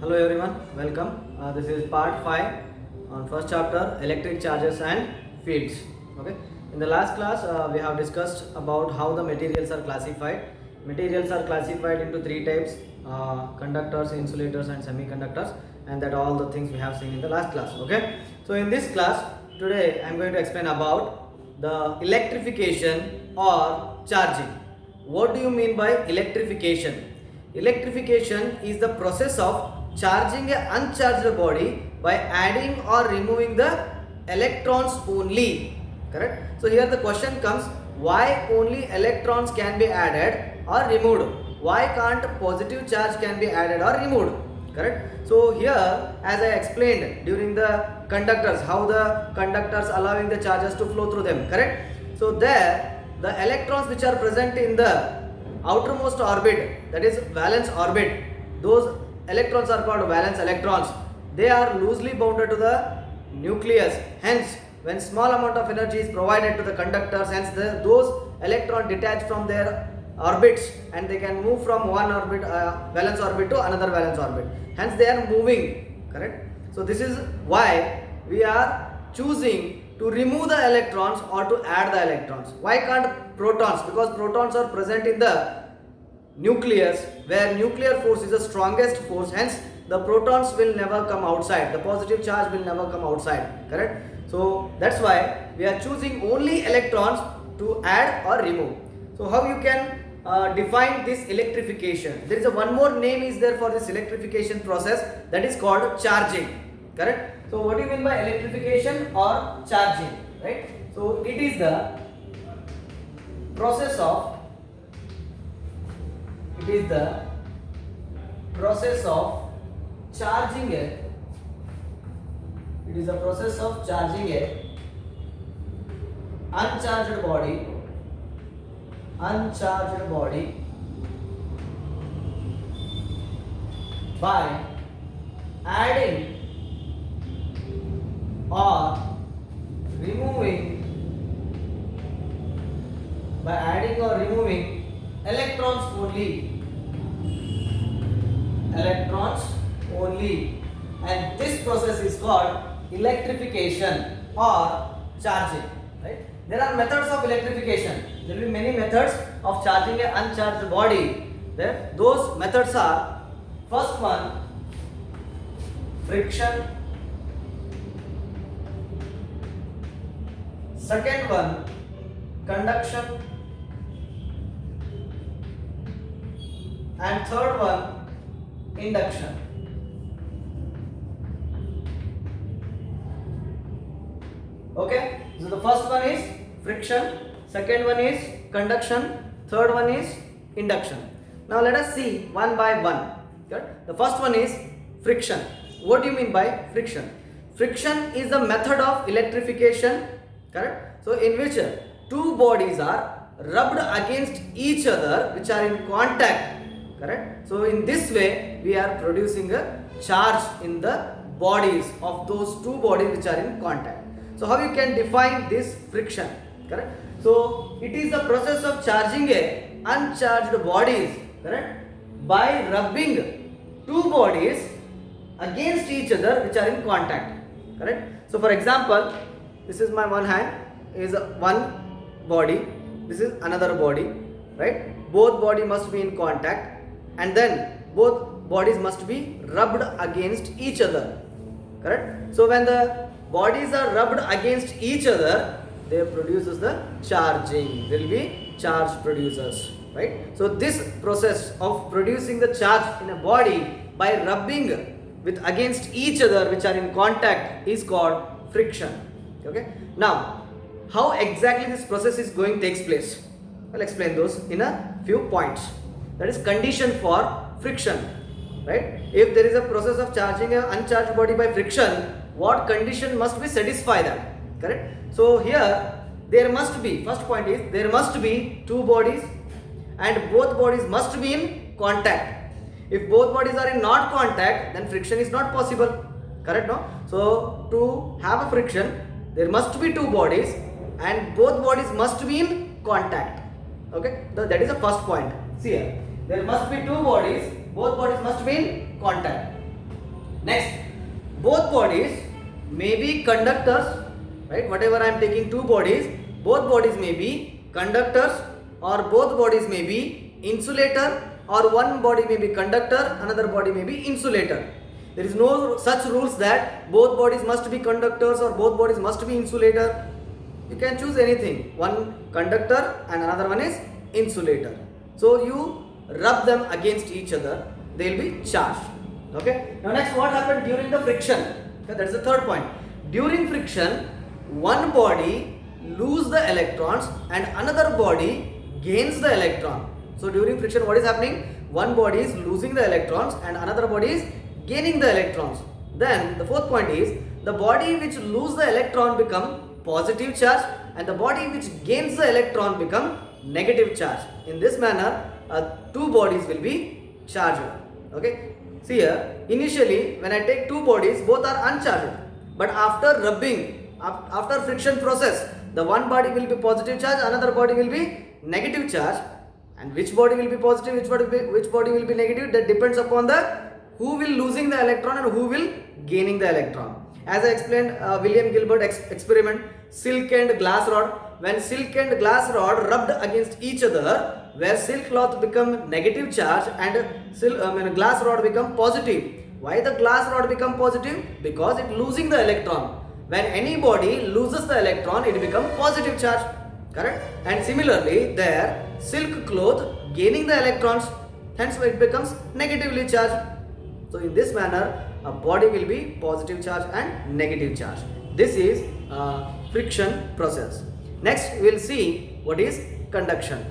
Hello everyone, welcome. This is part 5 on first chapter electric charges and fields. Okay. In the last class, we have discussed about how the materials are classified. Materials are classified into three types: conductors, insulators, and semiconductors. And that all the things we have seen in the last class. Okay. So in this class today, I am going to explain about the electrification or charging. What do you mean by electrification? Electrification is the process of charging a uncharged body by adding or removing the electrons only. Correct? So here the question comes, why only electrons can be added or removed? Why can't positive charge can be added or removed? Correct? So here, as I explained during the conductors, how the conductors allowing the charges to flow through them. Correct? So there the electrons which are present in the outermost orbit, that is valence orbit, those electrons are called valence electrons. They are loosely bounded to the nucleus. Hence, when small amount of energy is provided to the conductors, hence those electrons detach from their orbits and they can move from one orbit, valence orbit to another valence orbit. Hence, they are moving. Correct? So this is why we are choosing to remove the electrons or to add the electrons. Why can't protons? Because protons are present in the nucleus, where nuclear force is the strongest force. Hence the protons will never come outside, the positive charge will never come outside. Correct? So that's why we are choosing only electrons to add or remove. So how you can define this electrification? There is a one more name is there for this electrification process, that is called charging. Correct? So what do you mean by electrification or charging? Right? So it is the process of charging a uncharged body by adding or removing electrons only, and this process is called electrification or charging. Right? There are methods of electrification. There will be many methods of charging an uncharged body. Those methods are: first one, friction; second one, conduction; and third one, induction. Okay, so the first one is friction, second one is conduction, third one is induction. Now let us see one by one. Okay? The first one is friction. What do you mean by friction? Friction is the method of electrification. Correct? So in which two bodies are rubbed against each other, which are in contact. Correct? So in this way we are producing a charge in the bodies of those two bodies which are in contact. So how you can define this friction? Correct? So it is the process of charging a uncharged bodies, correct, by rubbing two bodies against each other which are in contact. Correct? So for example, this is my one hand, is one body, this is another body, right? Both body must be in contact, and then both bodies must be rubbed against each other. Correct? So when the bodies are rubbed against each other, they produces the charging. There will be charge producers. Right? So this process of producing the charge in a body by rubbing with against each other which are in contact is called friction. Okay? Now, how exactly this process is going takes place? I'll explain those in a few points. That is condition for friction. Right? If there is a process of charging an uncharged body by friction, what condition must be satisfy that? Correct? So here there must be, first point is there must be two bodies and both bodies must be in contact. If both bodies are in not contact, then friction is not possible. Correct? No? So to have a friction, there must be two bodies and both bodies must be in contact. Okay? So that is the first point. See here, there must be two bodies, both bodies must be in contact. Next, both bodies may be conductors, right? Whatever I am taking two bodies, both bodies may be conductors or both bodies may be insulator, or one body may be conductor, another body may be insulator. There is no such rules that both bodies must be conductors or both bodies must be insulator. You can choose anything. One conductor and another one is insulator. So you rub them against each other, they will be charged. Okay. Now next, what happened during the friction? Okay, that's the third point. During friction, one body lose the electrons and another body gains the electron. So during friction, what is happening? One body is losing the electrons and another body is gaining the electrons. Then the fourth point is the body which lose the electron become positive charge and the body which gains the electron become negative charge. In this manner, two bodies will be charged. Okay. See here, initially when I take two bodies, both are uncharged. But after rubbing, after friction process, the one body will be positive charge, another body will be negative charge. And which body will be positive, which body will be negative, that depends upon the who will losing the electron and who will gaining the electron. As I explained, William Gilbert experiment, silk and glass rod. When silk and glass rod rubbed against each other, where silk cloth become negative charge and glass rod become positive. Why the glass rod become positive? Because it losing the electron. When any body loses the electron, it become positive charge. Correct? And similarly, there silk cloth gaining the electrons, hence it becomes negatively charged. So in this manner, a body will be positive charge and negative charge. This is friction process. Next, we will see what is conduction.